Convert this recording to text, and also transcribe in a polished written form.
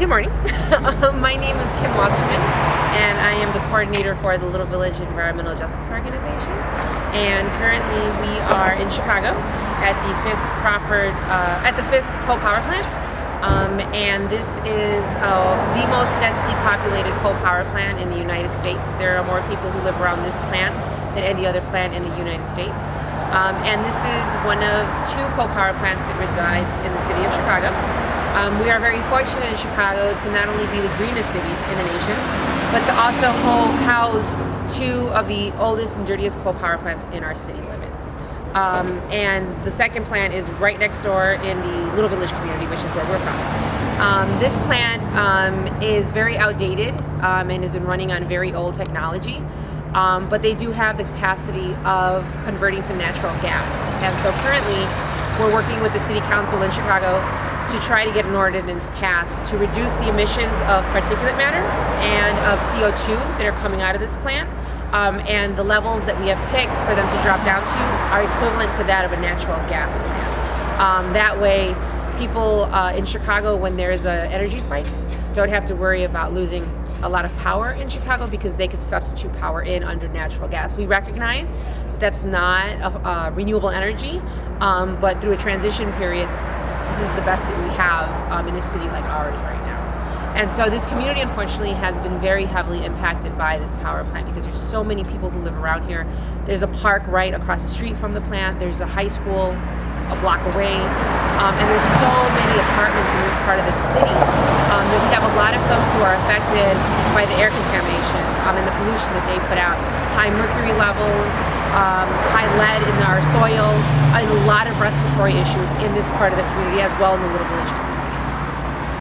Good morning. My name is Kim Wasserman, and I am the coordinator for the Little Village Environmental Justice Organization. And currently, we are in Chicago at the Fisk coal power plant. And this is the most densely populated coal power plant in the United States. There are more people who live around this plant than any other plant in the United States. And this is one of two coal power plants that resides in the city of Chicago. We are very fortunate in Chicago to not only be the greenest city in the nation, but to also house two of the oldest and dirtiest coal power plants in our city limits. And the second plant is right next door in the Little Village community, which is where we're from. This plant is very outdated and has been running on very old technology, but they do have the capacity of converting to natural gas. And so currently, we're working with the City Council in Chicago to try to get an ordinance passed to reduce the emissions of particulate matter and of CO2 that are coming out of this plant. And the levels that we have picked for them to drop down to are equivalent to that of a natural gas plant. That way, people in Chicago, when there is an energy spike, don't have to worry about losing a lot of power in Chicago because they could substitute power in under natural gas. We recognize that's not a renewable energy, but through a transition period, this is the best that we have in a city like ours right now. And so this community, unfortunately, has been very heavily impacted by this power plant because there's so many people who live around here. There's a park right across the street from the plant. There's a high school a block away. And there's so many apartments in this part of the city that we have a lot of folks who are affected by the air contamination and the pollution that they put out. High mercury levels, high lead in our soil, and a lot of respiratory issues in this part of the community as well in the Little Village community.